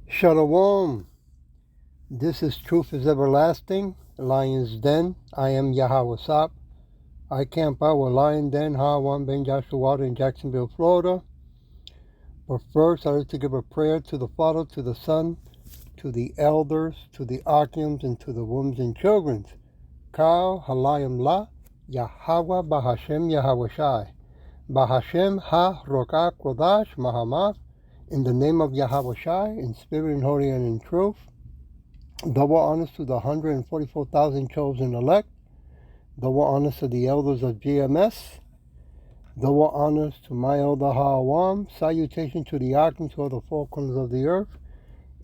Shalom. This is Truth is Everlasting, Lion's Den. I am Yahweh Sop. I camp out with Lion Den, Hawan Ben Joshua in Jacksonville, Florida. But first, I like to give a prayer to the Father, to the Son, to the elders, to the archims, and to the wombs and children. Kal Halayim La, Yahweh Bahashem Yahweh Shai. Bahashem Ha Rokah Kodash Mahamaf. In the name of Yahweh Shai, in spirit and holy and in truth. Double honors to the 144,000 chosen elect. Double honors to the elders of GMS. Double honors to my elder Hawam. Salutation to the archangels of the four corners of the earth.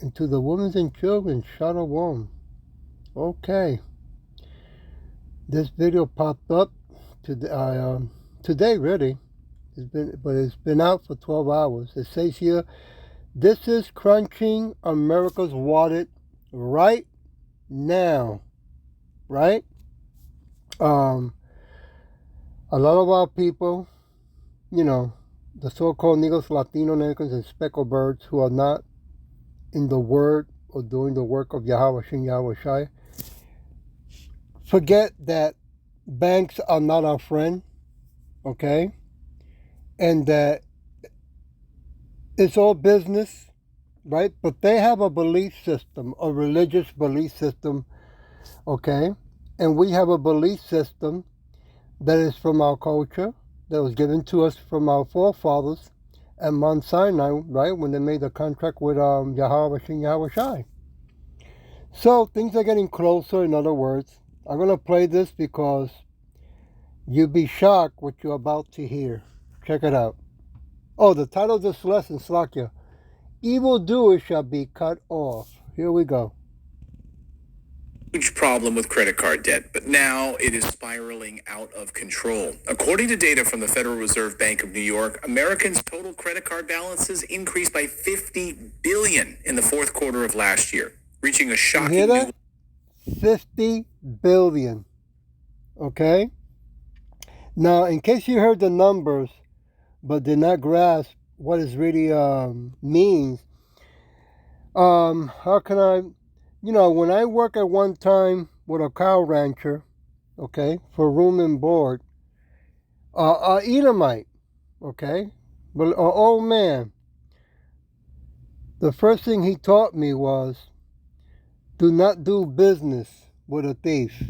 And to the women and children, Shalom. Okay. This video popped up today, really. It's been out for 12 hours. It says here, this is crunching America's wallet right now, right? A lot of our people, the so-called Negros, Latino Americans, and speckled birds who are not in the word or doing the work of Yahweh Shin Yahweh Shai, forget that banks are not our friend, okay? And that it's all business, right? But they have a belief system, a religious belief system, okay? And we have a belief system that is from our culture, that was given to us from our forefathers at Mount Sinai, right? When they made the contract with Yahweh Shin Yahweh Shai. So things are getting closer, in other words. I'm going to play this because you'll be shocked what you're about to hear. Check it out. Oh, the title of this lesson, Slakia, Evildoers shall be cut off. Here we go. Huge problem with credit card debt, but now it is spiraling out of control. According to data from the Federal Reserve Bank of New York, Americans' total credit card balances increased by $50 billion in the fourth quarter of last year, reaching a shocking You hear that? $50 billion. Okay? Now, in case you heard the numbers but did not grasp what it really means, how can I... when I work at one time with a cow rancher, okay, for room and board, Edomite, okay, but an old man, the first thing he taught me was, do not do business with a thief.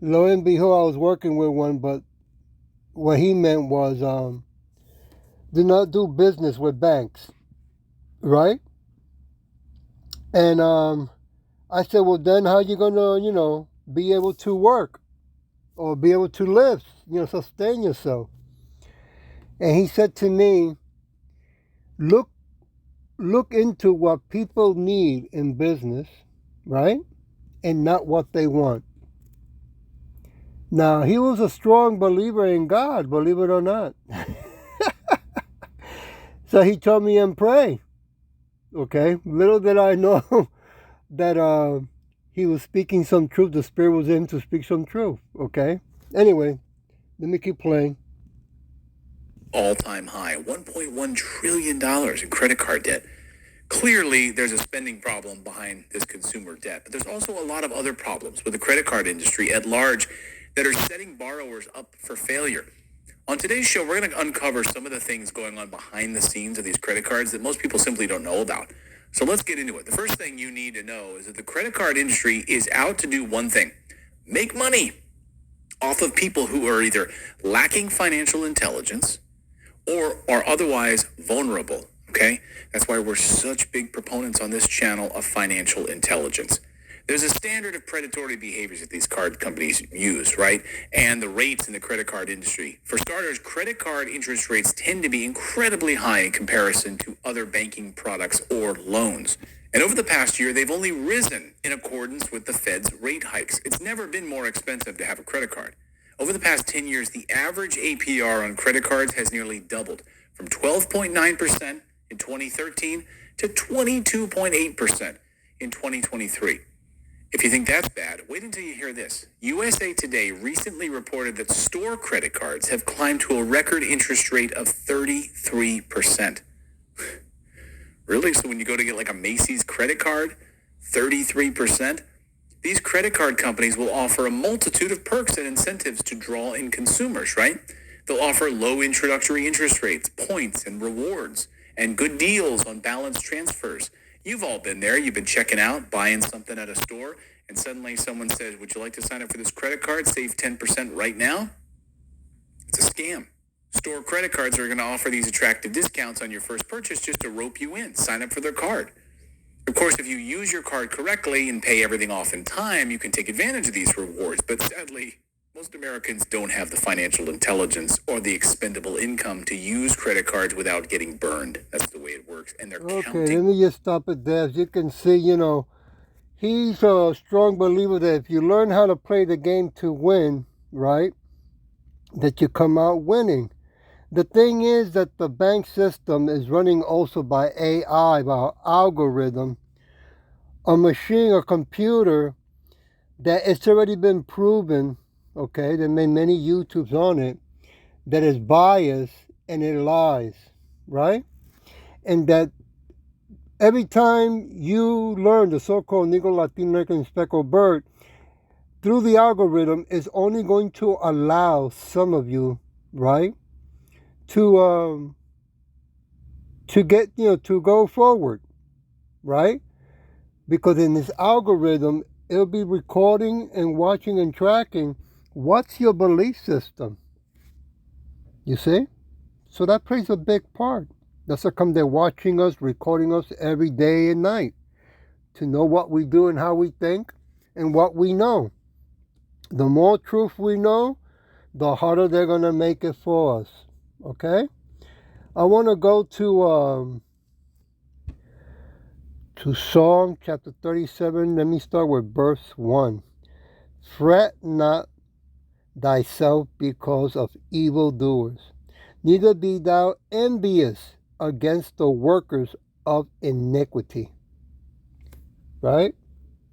Lo and behold, I was working with one, but what he meant was, do not do business with banks, right? And I said, well, then how you going to, be able to work or be able to live, sustain yourself? And he said to me, look into what people need in business, right? And not what they want. Now, he was a strong believer in God, believe it or not. So he told me and pray. Okay, little did I know that he was speaking some truth. The Spirit was in him to speak some truth. Okay, anyway, let me keep playing. All-time high, $1.1 trillion in credit card debt. Clearly, there's a spending problem behind this consumer debt, but there's also a lot of other problems with the credit card industry at large that are setting borrowers up for failure. On today's show, we're going to uncover some of the things going on behind the scenes of these credit cards that most people simply don't know about. So let's get into it. The first thing you need to know is that the credit card industry is out to do one thing: make money off of people who are either lacking financial intelligence or are otherwise vulnerable, okay? That's why we're such big proponents on this channel of financial intelligence. There's a standard of predatory behaviors that these card companies use, right? And the rates in the credit card industry. For starters, credit card interest rates tend to be incredibly high in comparison to other banking products or loans. And over the past year, they've only risen in accordance with the Fed's rate hikes. It's never been more expensive to have a credit card. Over the past 10 years, the average APR on credit cards has nearly doubled, from 12.9% in 2013 to 22.8% in 2023. If you think that's bad, wait until you hear this. USA Today recently reported that store credit cards have climbed to a record interest rate of 33%. Really? So when you go to get like a Macy's credit card, 33%? These credit card companies will offer a multitude of perks and incentives to draw in consumers, right? They'll offer low introductory interest rates, points, and rewards, and good deals on balance transfers. You've all been there. You've been checking out, buying something at a store, and suddenly someone says, would you like to sign up for this credit card? Save 10% right now? It's a scam. Store credit cards are going to offer these attractive discounts on your first purchase just to rope you in. Sign up for their card. Of course, if you use your card correctly and pay everything off in time, you can take advantage of these rewards. But sadly, most Americans don't have the financial intelligence or the expendable income to use credit cards without getting burned. That's the way it works. And they're Okay, counting. let me just stop it there. As you can see, he's a strong believer that if you learn how to play the game to win, right, that you come out winning. The thing is that the bank system is running also by AI, by algorithm, a machine, a computer that it's already been proven, okay, they made many YouTubes on it, that is biased and it lies, right? And that every time you learn the so-called Negro, Latino, American, speckled bird, through the algorithm, is only going to allow some of you, right, to get, to go forward, right? Because in this algorithm, it'll be recording and watching and tracking what's your belief system. You see? So that plays a big part. That's how come they're watching us, recording us every day and night to know what we do and how we think and what we know. The more truth we know, the harder they're going to make it for us. Okay? I want to go to Psalm chapter 37. Let me start with verse 1. Fret not thyself because of evildoers, neither be thou envious against the workers of iniquity. Right?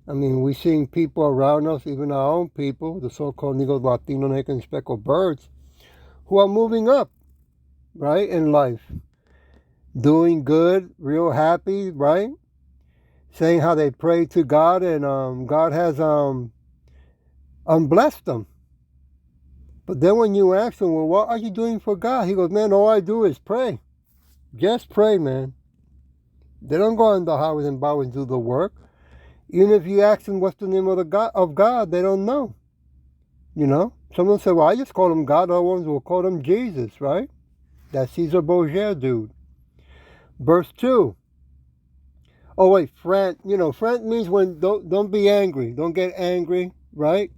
I mean, we're seeing people around us, even our own people, the so-called Negro, Latino, American, speckled birds, who are moving up, right, in life. Doing good, real happy, right? Saying how they pray to God and God has blessed them. But then when you ask him, well, what are you doing for God? He goes, man, all I do is pray. Just pray, man. They don't go on the highways and byways and do the work. Even if you ask them what's the name of God, they don't know. Someone said, well, I just call him God. Other ones will call him Jesus, right? That Caesar Borgia dude. Verse 2. Oh, wait, fret. Fret means when, don't be angry. Don't get angry, right?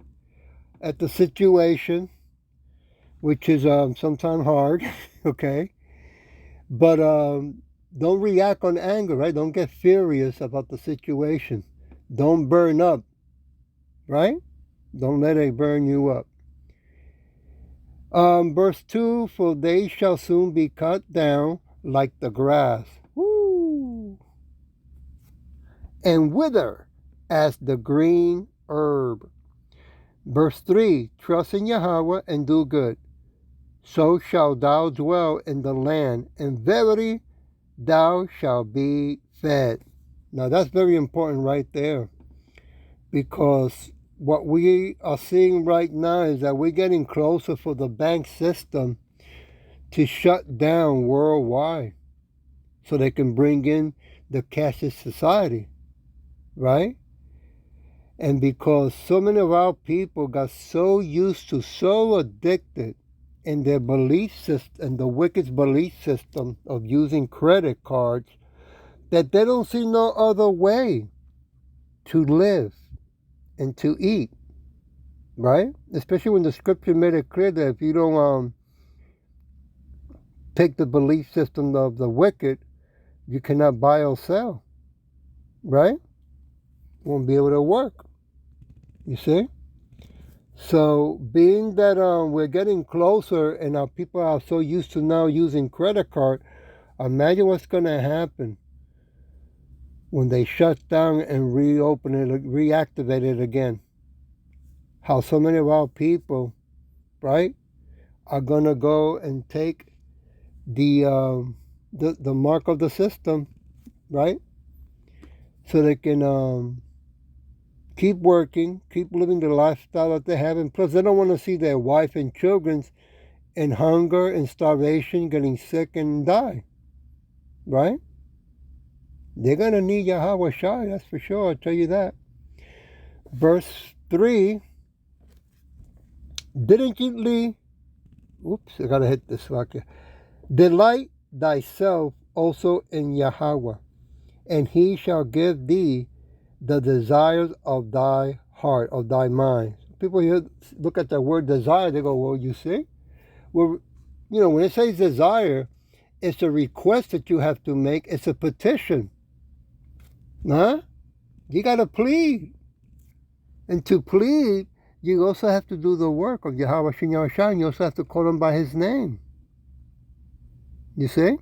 At the situation, which is sometimes hard, okay? But don't react on anger, right? Don't get furious about the situation. Don't burn up, right? Don't let it burn you up. Verse 2, for they shall soon be cut down like the grass. Woo! And wither as the green herb. Verse 3, trust in Yahweh and do good. So shalt thou dwell in the land, and verily thou shalt be fed. Now that's very important right there, because what we are seeing right now is that we're getting closer for the bank system to shut down worldwide so they can bring in the cashless society, right? And because so many of our people got so used to, so addicted in their belief system, and the wicked belief system of using credit cards, that they don't see no other way to live and to eat, right? Especially when the scripture made it clear that if you don't take the belief system of the wicked, you cannot buy or sell, right? Won't be able to work, you see? So being that we're getting closer and our people are so used to now using credit card, imagine what's going to happen when they shut down and reopen it, reactivate it again. How so many of our people, right, are going to go and take the mark of the system right? So they can keep working, keep living the lifestyle that they have, and plus they don't want to see their wife and children in hunger and starvation, getting sick and die, right? They're gonna need Yahweh Shai, that's for sure. I'll tell you that. Verse 3, diligently, oops, I gotta hit this like delight thyself also in Yahweh, and he shall give thee the desires of thy heart, of thy mind. People here look at the word desire, they go, well, you see? Well, when it says desire, it's a request that you have to make. It's a petition. Huh? You got to plead. And to plead, you also have to do the work of Yahweh Shem Yahushua, and you also have to call him by his name. You see?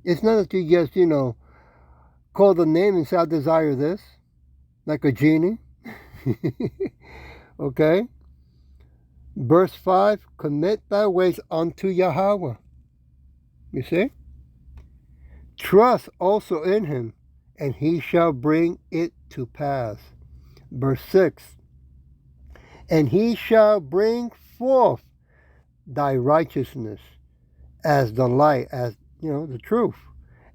It's not that you just, call the name and say, I desire this, like a genie. Okay? Verse 5, commit thy ways unto Yahweh. You see? Trust also in him, and he shall bring it to pass. Verse 6, and he shall bring forth thy righteousness as the light, as, the truth,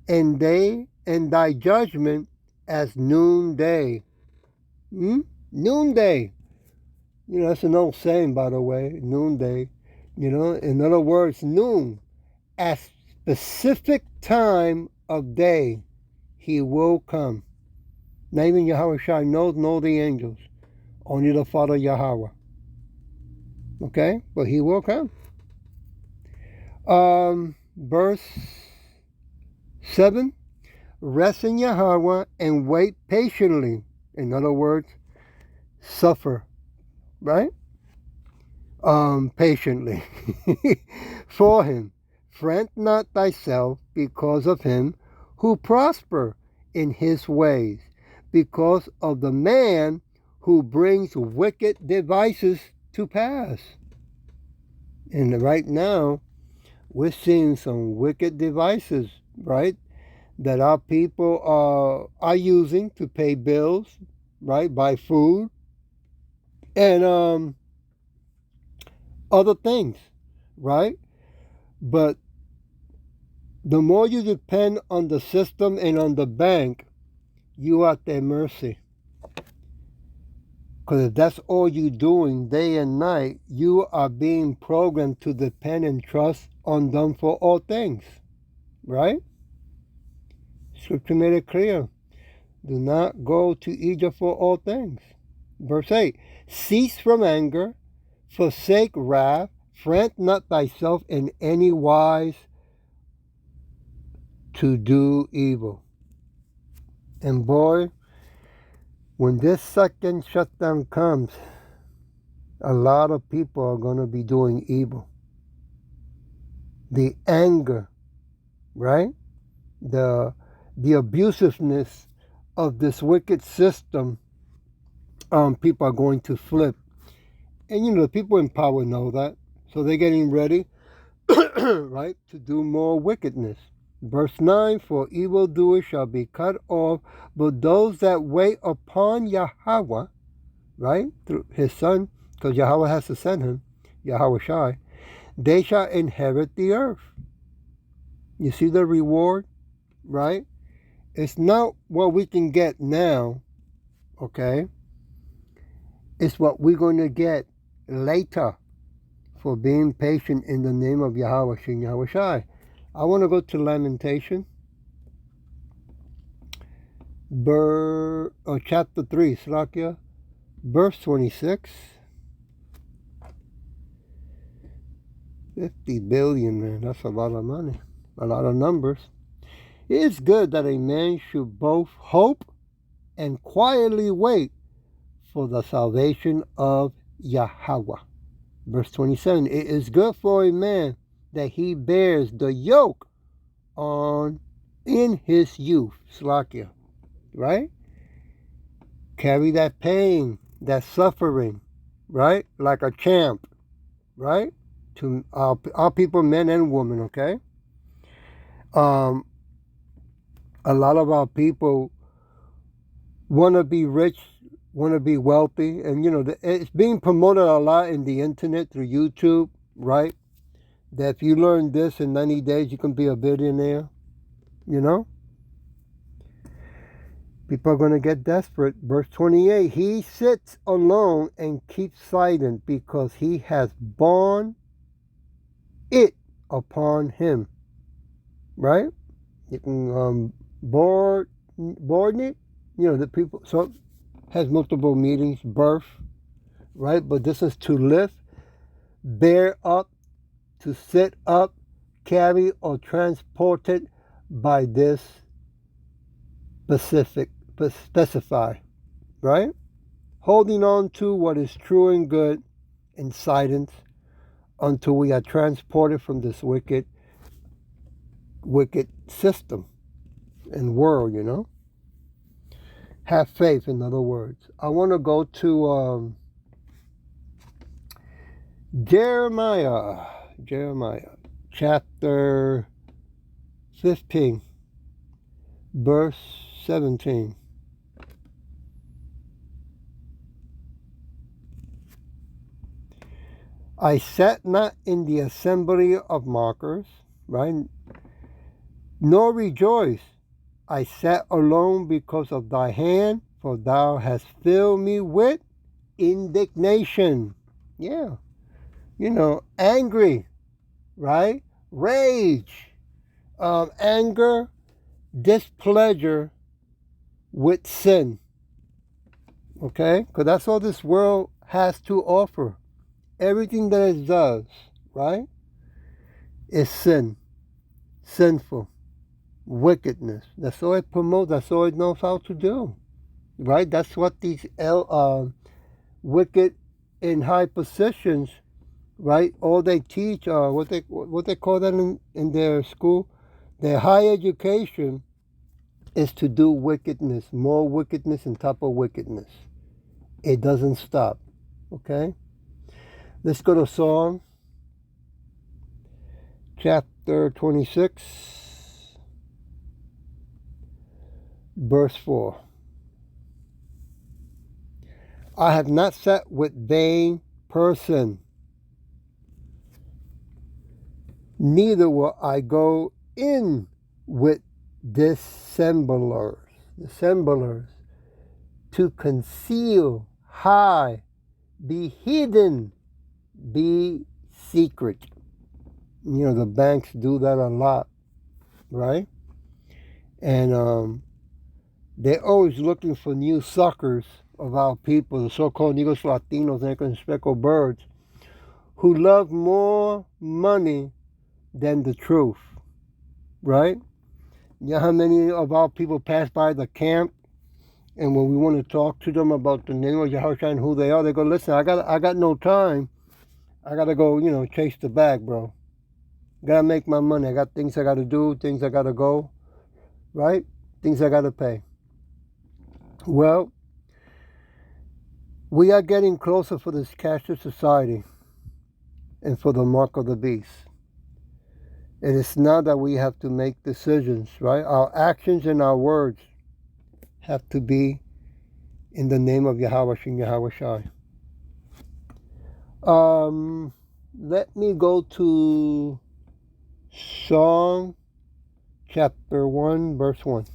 and thy judgment as noonday. Noonday. That's an old saying, by the way, noonday. In other words, noon, at specific time of day, he will come. Not even Yahweh Shai knows, nor the angels. Only the Father Yahweh. Okay? But he will come. Verse 7. Rest in Yahweh and wait patiently. In other words, suffer. Right? Patiently. For him. Fret not thyself because of him who prosper in his ways, because of the man who brings wicked devices to pass. And right now, we're seeing some wicked devices, right, that our people are using to pay bills, right, buy food, and other things, right? But the more you depend on the system and on the bank, you are at their mercy. Because if that's all you're doing day and night, you are being programmed to depend and trust on them for all things. Right? Scripture made it clear. Do not go to Egypt for all things. Verse 8. Cease from anger, forsake wrath, fret not thyself in any wise to do evil. And boy, when this second shutdown comes, a lot of people are going to be doing evil. The anger, right? The abusiveness of this wicked system, people are going to flip. And the people in power know that. So they're getting ready, right, to do more wickedness. Verse 9, for evildoers shall be cut off, but those that wait upon Yahweh, right, through his son, because Yahweh has to send him, Yahweh Shai, they shall inherit the earth. You see the reward, right? It's not what we can get now, okay? It's what we're going to get later for being patient in the name of Yahweh Shem Yahweh Shai. I want to go to Lamentation, chapter 3, Slakia, verse 26. 50 billion, man, that's a lot of money, a lot of numbers. It is good that a man should both hope and quietly wait for the salvation of Yahweh. Verse 27, it is good for a man that he bears the yoke in his youth, Slakia, right? Carry that pain, that suffering, right? Like a champ, right? To our people, men and women, okay? A lot of our people want to be rich, want to be wealthy, and it's being promoted a lot in the internet through YouTube, right? That if you learn this in 90 days, you can be a billionaire. People are going to get desperate. Verse 28, he sits alone and keeps silent because he has borne it upon him, right? You can board it. The people, so has multiple meanings, birth, right? But this is to lift, bear up, to sit up, carry, or transported by this specify, right? Holding on to what is true and good in silence until we are transported from this wicked system and world. Have faith, in other words. I want to go to Jeremiah chapter 15, verse 17. I sat not in the assembly of mockers, right? Nor rejoice. I sat alone because of thy hand, for thou hast filled me with indignation. Yeah. Angry, right? Rage, anger, displeasure with sin. Okay? Because that's all this world has to offer. Everything that it does, right, is sin, sinful, wickedness. That's all it promotes. That's all it knows how to do, right? That's what these wicked in high positions, right? All they teach, what they call that in their school, their high education is to do wickedness, more wickedness on top of wickedness. It doesn't stop. Okay? Let's go to Psalm chapter 26, verse 4. I have not sat with vain person, neither will I go in with dissemblers, to conceal, hide, be hidden, be secret. The banks do that a lot, right? And they're always looking for new suckers of our people, the so-called Negros, Latinos, and speckled birds, who love more money than the truth, right? You know how many of our people pass by the camp, and when we want to talk to them about the name of Yahweh and who they are, they go, listen, I got no time. I got to go, chase the bag, bro. Got to make my money. I got things I got to do, things I got to go, right? Things I got to pay. Well, we are getting closer for this cashless society and for the mark of the beast. It is now that we have to make decisions, right? Our actions and our words have to be in the name of Yahweh and Yahweh Shai. Let me go to Psalm chapter 1, verse 1.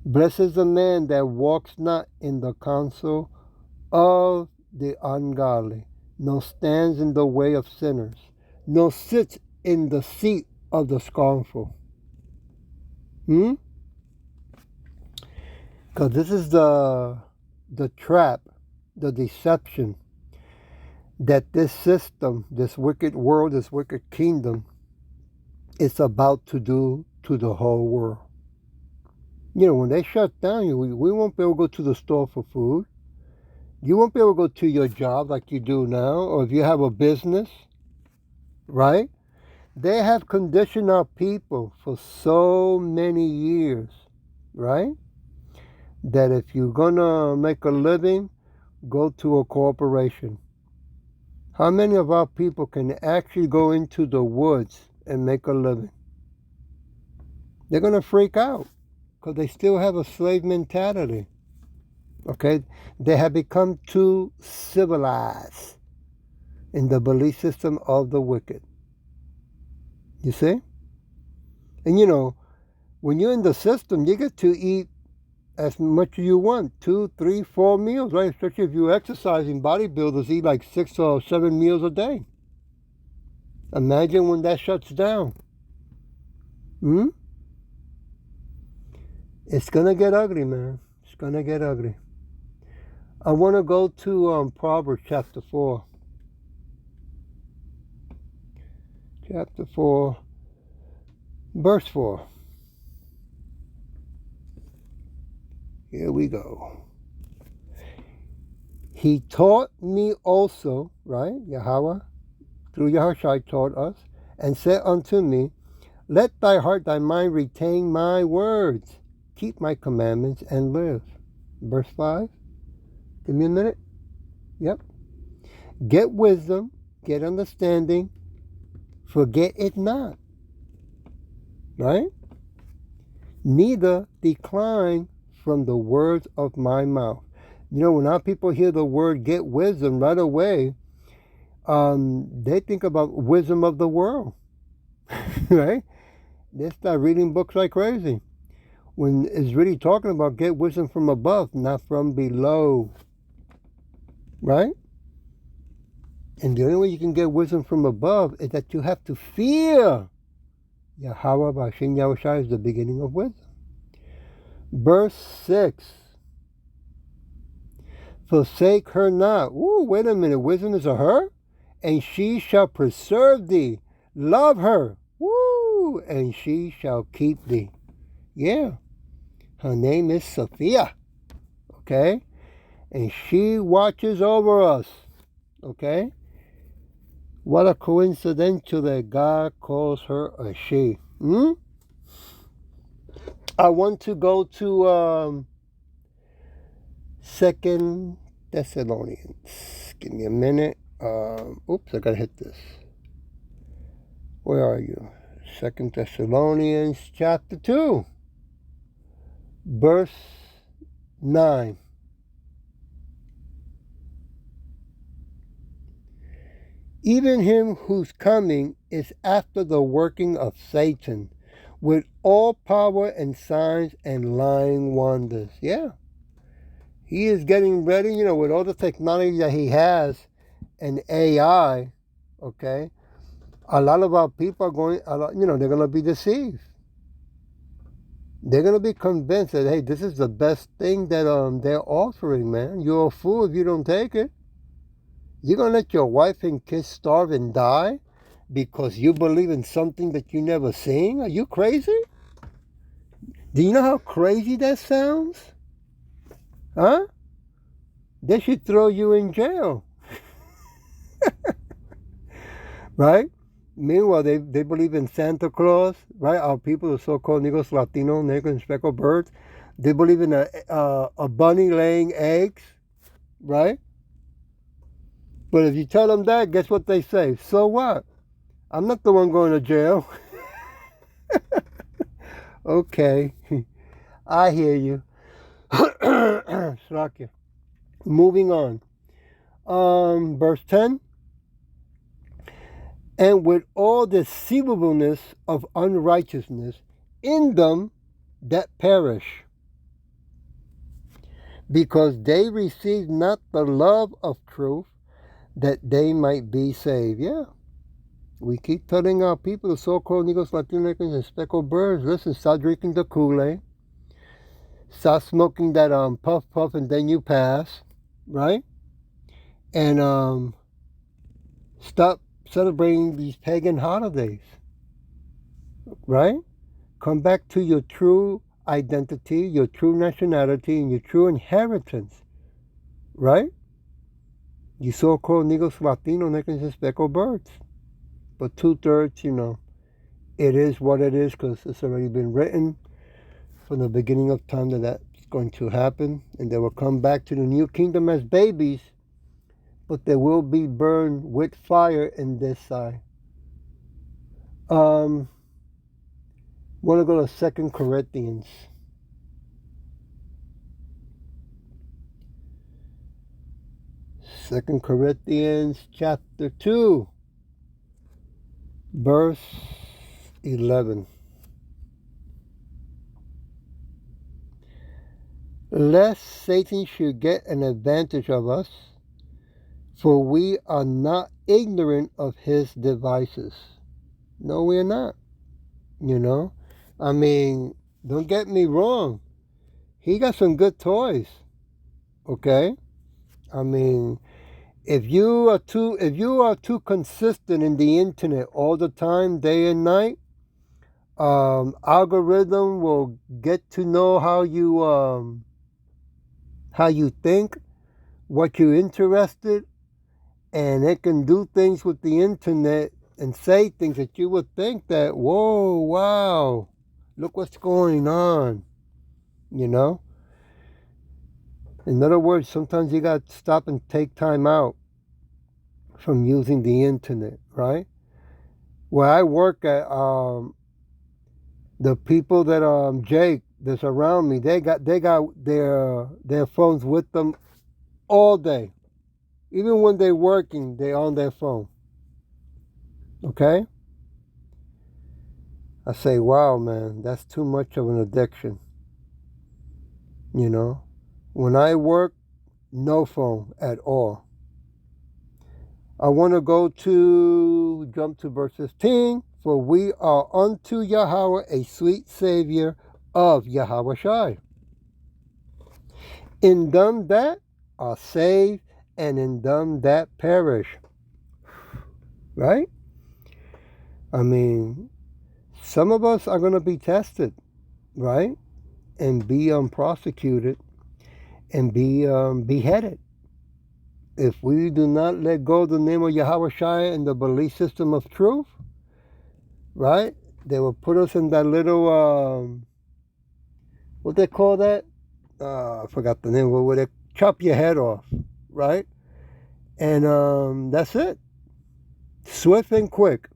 Blessed is the man that walks not in the counsel of the ungodly, nor stands in the way of sinners, nor sits in the seat of the scornful. Because this is the trap, the deception that this system, this wicked world, this wicked kingdom is about to do to the whole world. When they shut down, we won't be able to go to the store for food. You won't be able to go to your job like you do now, or if you have a business, right? They have conditioned our people for so many years, right? That if you're going to make a living, go to a corporation. How many of our people can actually go into the woods and make a living? They're going to freak out because they still have a slave mentality. Okay? They have become too civilized in the belief system of the wicked. You see? And you know, when you're in the system, you get to eat as much as you want, 2, 3, 4 meals, right? Especially if you're exercising. Bodybuilders eat like 6 or 7 meals a day. Imagine when that shuts down. It's gonna get ugly, man. It's gonna get ugly. I want to go to Proverbs chapter 4. Chapter 4, verse 4. Here we go. He taught me also, right? Yahweh, through Yahushua taught us, and said unto me, let thy heart, thy mind retain my words. Keep my commandments and live. Verse 5. Give me a minute. Yep. Get wisdom, get understanding, forget it not. Right? Neither decline from the words of my mouth. You know, when our people hear the word get wisdom right away, they think about wisdom of the world. Right? They start reading books like crazy. When it's really talking about get wisdom from above, not from below. Right? And the only way you can get wisdom from above is that you have to fear Yahweh B'Hashem Yahushua is the beginning of wisdom. Verse 6. Forsake her not. Ooh, wait a minute. Wisdom is a her? And she shall preserve thee. Love her. Woo! And she shall keep thee. Yeah. Her name is Sophia. Okay? And she watches over us. Okay? What a coincidence that God calls her a she. I want to go to 2 Thessalonians. Give me a minute. Oops, I gotta hit this. Where are you? 2 Thessalonians chapter 2, verse 9. Even him whose coming is after the working of Satan, with all power and signs and lying wonders. Yeah. He is getting ready, you know, with all the technology that he has and AI, okay? A lot of our people are going, they're going to be deceived. They're going to be convinced that, hey, this is the best thing that they're offering, man. You're a fool if you don't take it. You're going to let your wife and kids starve and die because you believe in something that you never seen? Are you crazy? Do you know how crazy that sounds? Huh? They should throw you in jail. Right? Meanwhile, they believe in Santa Claus, right? Our people, the so-called Negros, Latino, Negro, and speckled birds, they believe in a bunny laying eggs, right? But if you tell them that, guess what they say? So what? I'm not the one going to jail. Okay. I hear you. Slakia. Moving on. Verse 10. And with all deceivableness of unrighteousness in them that perish, because they receive not the love of truth, that they might be saved. Yeah. We keep telling our people, the so-called Negros, Latinos, and speckled birds, listen, stop drinking the Kool-Aid. Stop smoking that puff and then you pass, right? And stop celebrating these pagan holidays, right? Come back to your true identity, your true nationality, and your true inheritance, right? You so-called Negros, Latino, Negros, and speckled birds. But 2/3, it is what it is because it's already been written from the beginning of time that that's going to happen. And they will come back to the new kingdom as babies, but they will be burned with fire in this side. Want to go to 2 Corinthians. Second Corinthians chapter 2, verse 11. Lest Satan should get an advantage of us, for we are not ignorant of his devices. No, we're not. I mean, don't get me wrong. He got some good toys. Okay? I mean, if you are too consistent in the internet all the time, day and night, algorithm will get to know how you think, what you're interested, and it can do things with the internet and say things that you would think that, whoa, wow, look what's going on. In other words, sometimes you got to stop and take time out from using the internet, right? Where I work at, the people that Jake that's around me, they got their phones with them all day. Even when they're working, they're on their phone. Okay? I say, wow, man, that's too much of an addiction. When I work, no phone at all. I want to jump to verse 15. For we are unto Yahweh a sweet Savior of Yahweh Shai. In them that are saved and in them that perish. Right? I mean, some of us are going to be tested, right? And be prosecuted and be beheaded. If we do not let go of the name of Yahweh Shai and the belief system of truth, right? They will put us in that little, what they call that? I forgot the name. Where they chop your head off, right? And that's it. Swift and quick.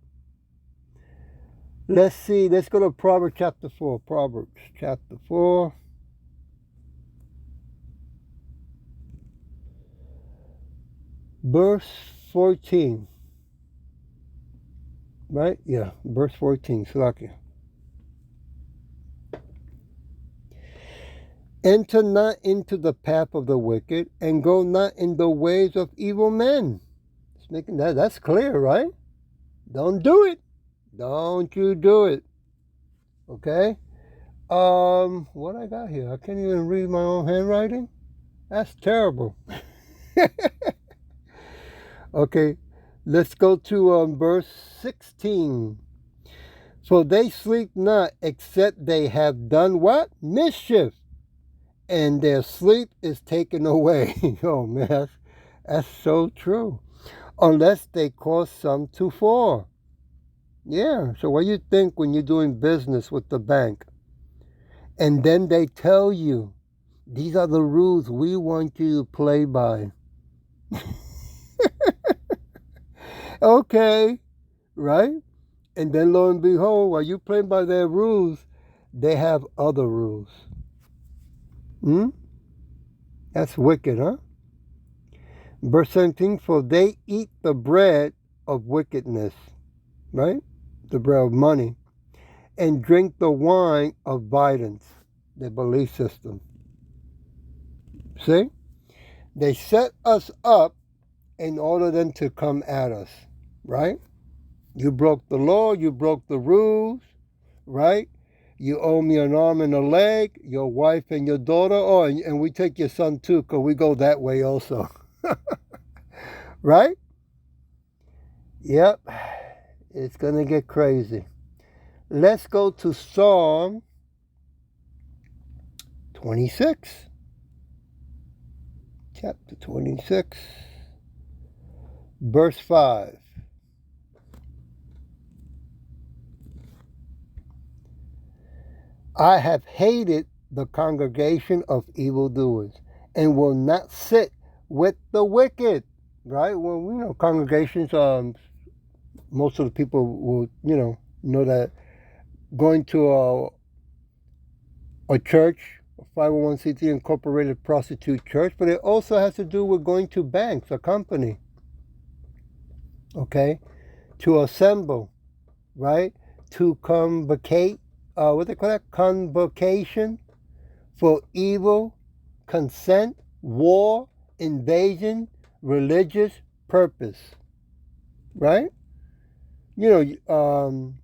Let's see. Let's go to Proverbs chapter 4. Proverbs chapter 4. Verse 14. Right? Yeah, verse 14. Slakia. Enter not into the path of the wicked, and go not in the ways of evil men. It's making that's clear, right? Don't do it. Don't you do it. Okay? What I got here? I can't even read my own handwriting. That's terrible. Okay, let's go to verse 16. For they sleep not, except they have done what? Mischief. And their sleep is taken away. Oh, man, that's so true. Unless they cause some to fall. Yeah, so what do you think when you're doing business with the bank? And then they tell you, these are the rules we want you to play by. Okay, right? And then lo and behold, while you play by their rules, they have other rules. That's wicked, huh? Verse 17, for they eat the bread of wickedness, right? The bread of money, and drink the wine of violence, their belief system. See? They set us up in order then to come at us, right? You broke the law, you broke the rules, right? You owe me an arm and a leg, your wife and your daughter, and we take your son too, because we go that way also. Right? Yep. It's going to get crazy. Let's go to Psalm 26. Chapter 26. Verse 5. I have hated the congregation of evildoers and will not sit with the wicked. Right? Well, congregations, most of the people will, know that going to a church, a 501c3 incorporated prostitute church, but it also has to do with going to banks, a company, okay, to assemble, right, to convocate, what they call that, convocation for evil, consent, war, invasion, religious purpose, right? You know,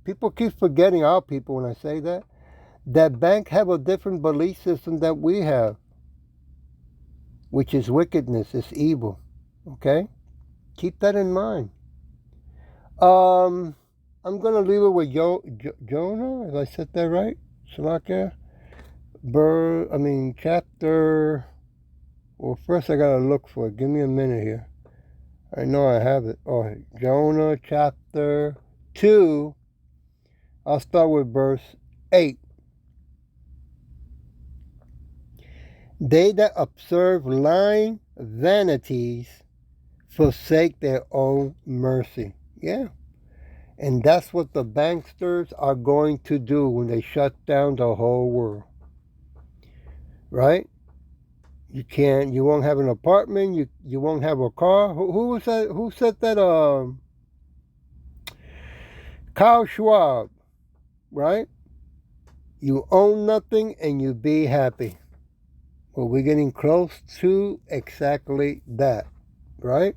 people keep forgetting, our people, when I say that bank have a different belief system that we have, which is wickedness, it's evil, okay? Keep that in mind. I'm going to leave it with Jonah, if I said that right, Salakia. Chapter, well, first I got to look for it. Give me a minute here. I know I have it. Oh, Jonah chapter 2. I'll start with verse 8. They that observe lying vanities forsake their own mercy. Yeah. And that's what the banksters are going to do when they shut down the whole world. Right? You won't have an apartment, you won't have a car. Who was that? Who said that? Kyle Schwab, right? You own nothing and you be happy. Well, we're getting close to exactly that, right?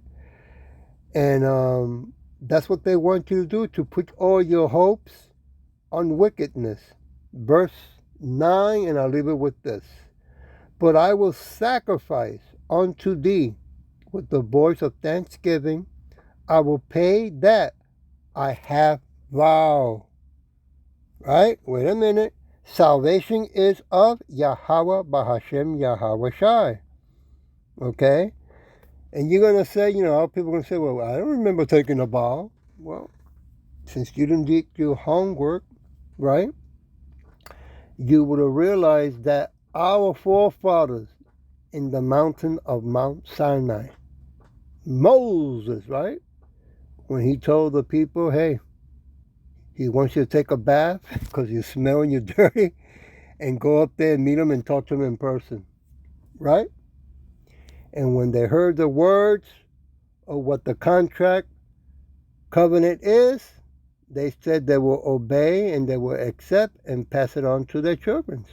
And that's what they want you to do, to put all your hopes on wickedness. Verse 9, and I'll leave it with this. But I will sacrifice unto thee with the voice of thanksgiving. I will pay that I have vowed. Right? Wait a minute. Salvation is of Yahweh Bahashem Yahweh Shai. Okay? And you're going to say, people are going to say, well, I don't remember taking a vow. Well, since you didn't do your homework, right? You would have realized that our forefathers in the mountain of Mount Sinai, Moses, right? When he told the people, hey, he wants you to take a bath because you smell and you're dirty, and go up there and meet him and talk to him in person, right? And when they heard the words of what the contract covenant is, they said they will obey and they will accept and pass it on to their children,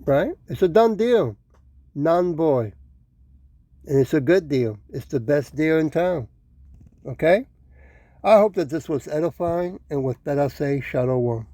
right? It's a done deal, non-void. And it's a good deal. It's the best deal in town, okay? I hope that this was edifying, and with that I'll say Shalom.